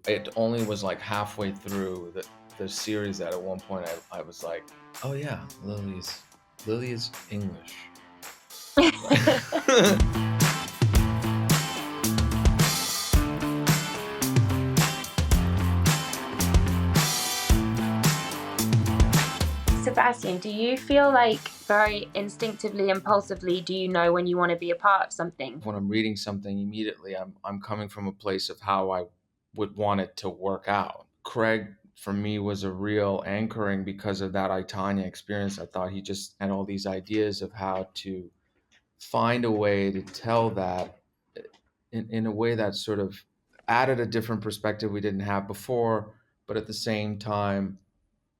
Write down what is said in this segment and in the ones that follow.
It only was like halfway through the series that at one point I was like, oh yeah, Lily is English. Sebastian, do you feel like very instinctively, impulsively, do you know when you want to be a part of something? When I'm reading something immediately, I'm coming from a place of how I would want it to work out. Craig for me was a real anchoring because of that I, Tanya experience. I thought he just had all these ideas of how to find a way to tell that in a way that sort of added a different perspective we didn't have before, but at the same time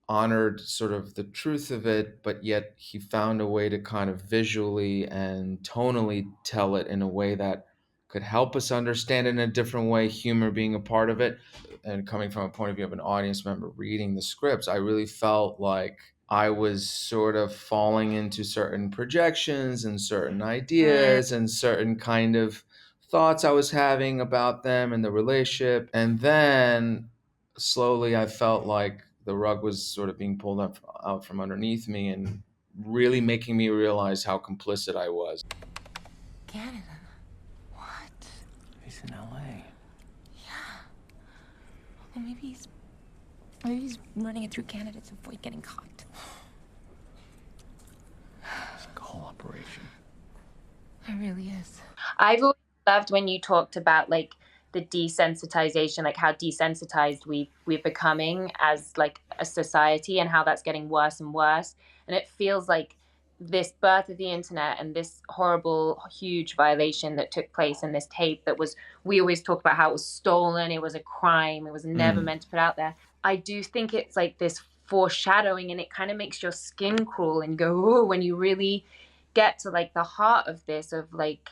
honored sort of the truth of it, but yet he found a way to kind of visually and tonally tell it in a way that could help us understand it in a different way, humor being a part of it. And coming from a point of view of an audience member reading the scripts, I really felt like I was sort of falling into certain projections and certain Mm. ideas and certain kind of thoughts I was having about them and the relationship. And then slowly I felt like the rug was sort of being pulled up out from underneath me and really making me realize how complicit I was. Canada? What? He's in LA. Yeah. Well, maybe he's running it through Canada to avoid getting caught. It's like a whole operation. It really is. I've always loved when you talked about like the desensitization, like how desensitized we're becoming as like a society and how that's getting worse and worse. And it feels like this birth of the internet and this horrible, huge violation that took place in this tape that was, we always talk about how it was stolen, it was a crime, it was never meant to put out there. I do think it's like this foreshadowing and it kind of makes your skin crawl and go, oh, when you really get to like the heart of this, of like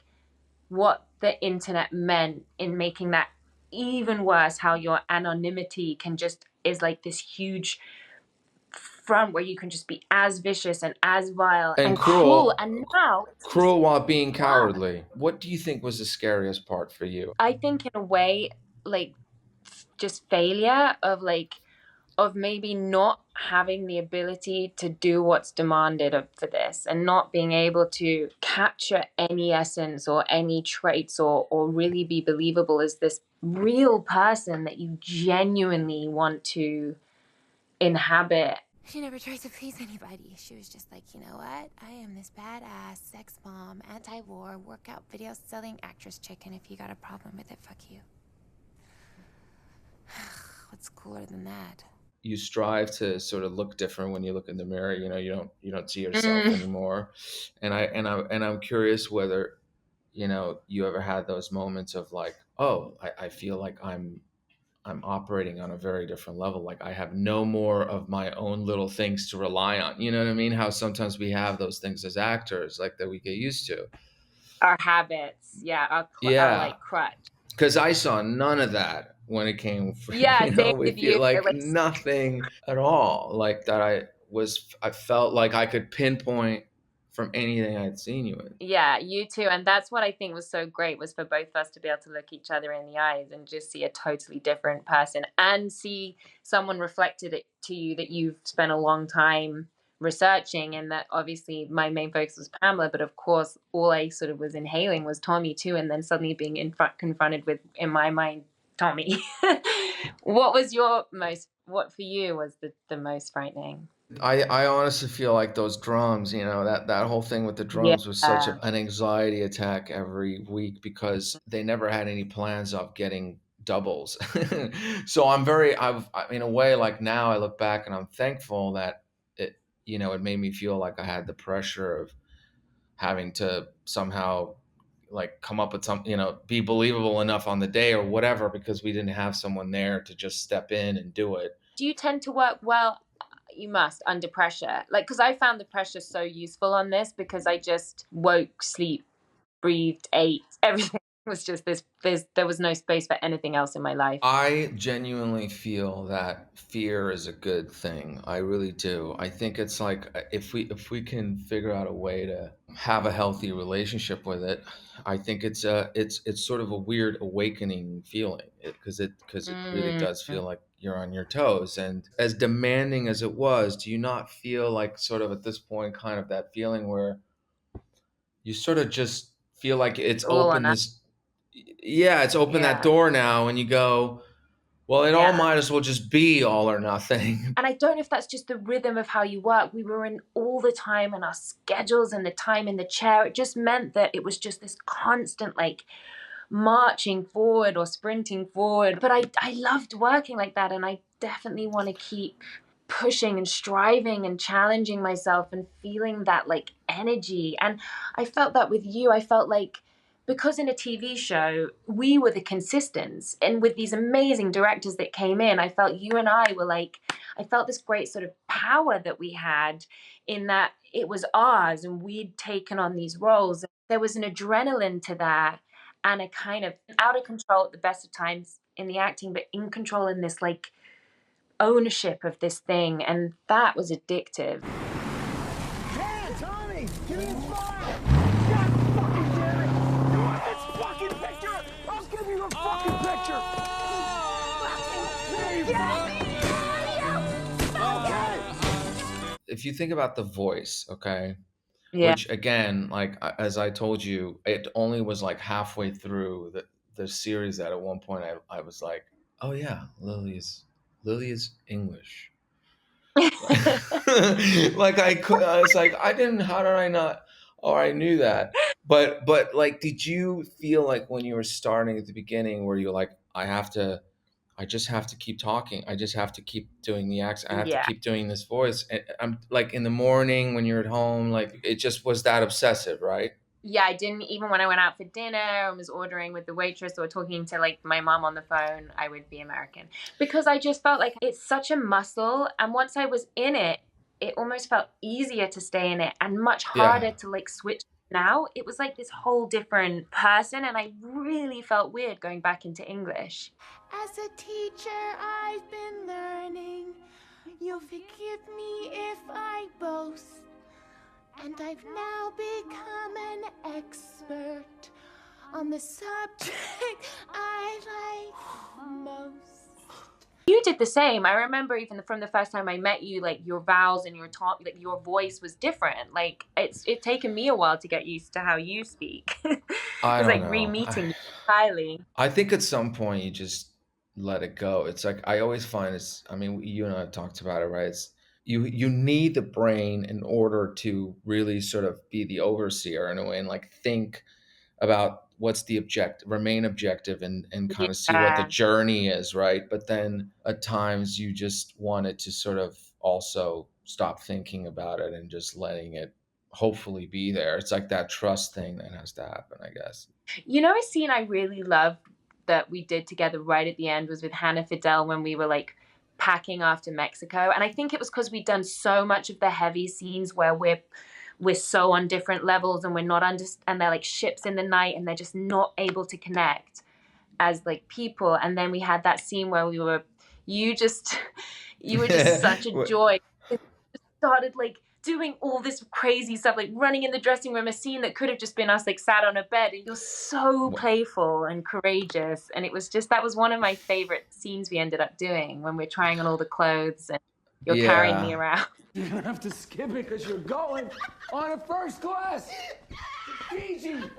what the internet meant in making that even worse, how your anonymity can just is like this huge front where you can just be as vicious and as vile And and cruel. cruel, And now it's just cruel while being wow. cowardly. What do you think was the scariest part for you? I think in a way, like just failure of like of maybe not having the ability to do what's demanded of for this and not being able to capture any essence or any traits or really be believable as this real person that you genuinely want to inhabit. She never tried to please anybody. She was just like, you know what? I am this badass sex mom, anti-war, workout video selling actress chick, and if you got a problem with it, fuck you. What's cooler than that? You strive to sort of look different when you look in the mirror. You know, you don't see yourself anymore. And I'm curious whether, you know, you ever had those moments of like, oh, I feel like I'm operating on a very different level. Like I have no more of my own little things to rely on. You know what I mean? How sometimes we have those things as actors, like that we get used to. Our habits, yeah, our Yeah, like crutch. because I saw none of that when it came. Yeah, You same know, we with you. feel like Like nothing at all. Like that, I felt like I could pinpoint from anything I'd seen you in. yeah, you too. And that's what I think was so great was for both of us to be able to look each other in the eyes and just see a totally different person and see someone reflected it to you that you've spent a long time researching. And that obviously my main focus was Pamela, but of course all I sort of was inhaling was Tommy too. And then suddenly being confronted with, in my mind, Tommy. What for you was the most frightening? I honestly feel like those drums, you know, that whole thing with the Yeah. drums was such an anxiety attack every week because they never had any plans of getting doubles. So in a way, like now I look back and I'm thankful that it, you know, it made me feel like I had the pressure of having to somehow like come up with some, you know, be believable enough on the day or whatever, because we didn't have someone there to just step in and do it. Do you tend to work well? You must under pressure. Like, because I found the pressure so useful on this because I just woke, sleep, breathed, ate, everything. It was just there was no space for anything else in my life. I genuinely feel that fear is a good thing. I really do. I think it's like if we can figure out a way to have a healthy relationship with it, I think it's sort of a weird awakening feeling because it really Mm. does feel like you're on your toes. And as demanding as it was, do you not feel like sort of at this point kind of that feeling where you sort of just feel like it's It's all on opened us. this yeah, it's opened that Yeah. door now and you go, well, it all Yeah. might as well just be all or nothing. And I don't know if that's just the rhythm of how you work. We were in all the time and our schedules and the time in the chair. It just meant that it was just this constant like marching forward or sprinting forward. But I loved working like that, and I definitely want to keep pushing and striving and challenging myself and feeling that like energy. And I felt that with you. I felt like because in a TV show, we were the consistents. And with these amazing directors that came in, I felt you and I were like, I felt this great sort of power that we had in that it was ours and we'd taken on these roles. There was an adrenaline to that and a kind of out of control at the best of times in the acting, but in control in this like ownership of this thing. And that was addictive. Hey, Tommy! Give me a smile! God fucking damn it! You want this fucking picture? I'll give you a fucking picture! If you think about the voice, okay, Yeah. which again, like as I told you, it only was like halfway through the series that at one point I was like, oh yeah, Lily is English. Like I was like, I didn't, how did I not? Oh, I knew that. But like, did you feel like when you were starting at the beginning where you're like, I just have to keep talking. I just have to keep doing the accent. I have to Yeah. keep doing this voice. And I'm like in the morning when you're at home, like it just was that obsessive, right? Yeah, I didn't even when I went out for dinner and was ordering with the waitress or talking to like my mom on the phone, I would be American because I just felt like it's such a muscle. And once I was in it, it almost felt easier to stay in it and much Yeah. harder to like switch now. It was like this whole different person. And I really felt weird going back into English. As a teacher, I've been learning. You'll forgive me if I boast. And I've now become an expert on the subject I like most. You did the same. I remember even from the first time I met you, like your vowels and your talk, like your voice was different. Like it's taken me a while to get used to how you speak. It I was don't like know. re-meeting you entirely. I think at some point you just let it go. It's like I always find it's. I mean, you and I have talked about it, right? It's you need the brain in order to really sort of be the overseer in a way and like think about what's the objective, remain objective and kind of see what the Yeah. journey is, right? But then at times you just wanted to sort of also stop thinking about it and just letting it hopefully be there. It's like that trust thing that has to happen, I guess. You know, a scene I really loved that we did together right at the end was with Hannah Fidel when we were like packing after Mexico. And I think it was because we'd done so much of the heavy scenes where we're so on different levels and we're not and they're like ships in the night and they're just not able to connect as like people. And then we had that scene where you just you were just such a joy. It started like doing all this crazy stuff, like running in the dressing room, a scene that could have just been us like sat on a bed. And you're so playful and courageous. And it was just, that was one of my favorite scenes we ended up doing when we're trying on all the clothes and you're carrying me Yeah. around. You don't have to skip it because you're going on a first class. Easy.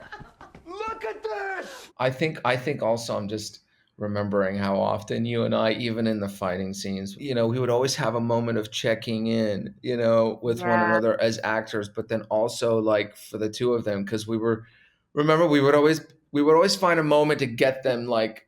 Look at this. I think also I'm just remembering how often you and I, even in the fighting scenes, we would always have a moment of checking in, with one Yeah. another as actors, but then also like for the two of them, because remember, we would always find a moment to get them like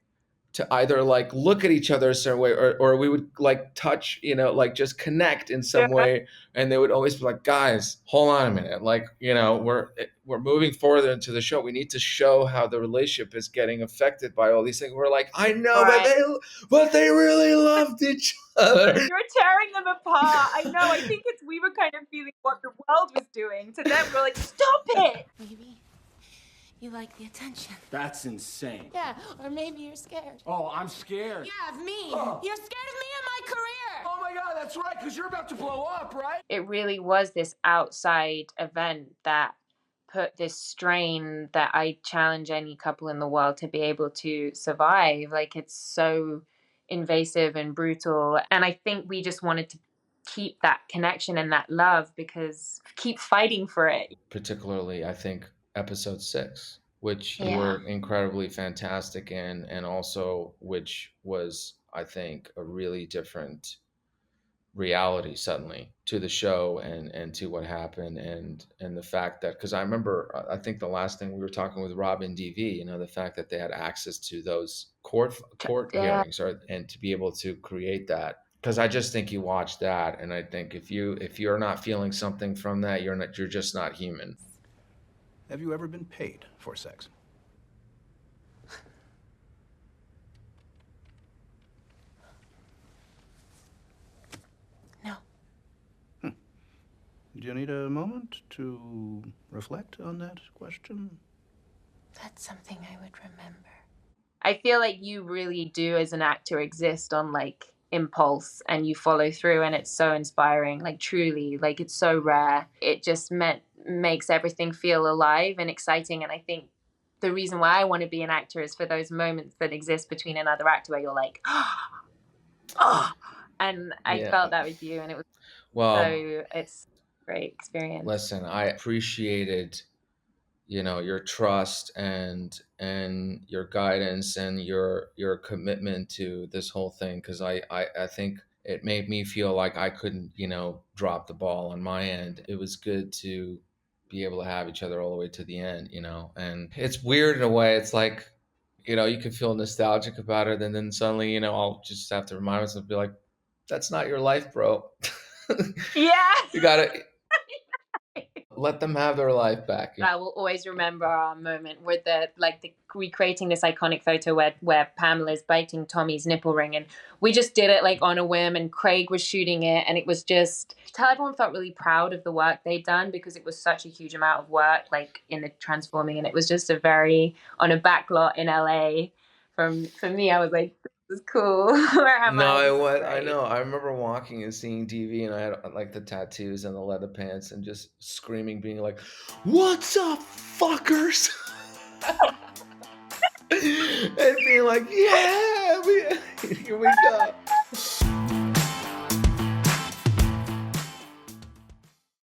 to either like look at each other a certain way or we would like touch, like just connect in some Yeah. way. And they would always be like, guys, hold on a minute. Like, we're moving further into the show. We need to show how the relationship is getting affected by all these things. We're like, I know, Right. but they really loved each other. You're tearing them apart. I know. I think we were kind of feeling what the world was doing to them. We're like, stop it. Maybe You like the attention. That's insane. Yeah, or maybe you're scared. Oh, I'm scared. Yeah, of me. Oh. You're scared of me and my career. Oh my God, that's right, because you're about to blow up, right? It really was this outside event that put this strain that I challenge any couple in the world to be able to survive. Like, it's so invasive and brutal. And I think we just wanted to keep that connection and that love because keep fighting for it. Particularly, I think episode 6, which you Yeah. were incredibly fantastic in, and also which was, I think, a really different reality suddenly to the show and to what happened, and the fact that, because I remember, I think the last thing we were talking with Rob and DV, you know, the fact that they had access to those court Yeah. hearings, or, and to be able to create that, because I just think you watch that, and I think if you're not feeling something from that, you're just not human. Have you ever been paid for sex? No. Do you need a moment to reflect on that question? That's something I would remember. I feel like you really do as an actor exist on like impulse, and you follow through, and it's so inspiring, like truly, like it's so rare. It just makes everything feel alive and exciting. And I think the reason why I want to be an actor is for those moments that exist between another actor where you're like, oh, and I felt that with you, and it was it's a great experience. Listen, I appreciated, you know, your trust and your guidance and your commitment to this whole thing, because I think it made me feel like I couldn't, you know, drop the ball on my end. It was good to be able to have each other all the way to the end, you know. And it's weird in a way. It's like, you know, you can feel nostalgic about it, and then suddenly, you know, I'll just have to remind myself, be like, that's not your life, bro. Yeah. You gotta let them have their life back. I will always remember our moment with the recreating this iconic photo where Pamela's biting Tommy's nipple ring, and we just did it like on a whim, and Craig was shooting it, and it was just, everyone felt really proud of the work they'd done, because it was such a huge amount of work, like in the transforming, and it was just a very on a back lot in LA. For me, I was like, this is cool. I know. I remember walking and seeing DV, and I had like the tattoos and the leather pants, and just screaming, being like, "What's up, fuckers?" And being like, "Yeah, here we go."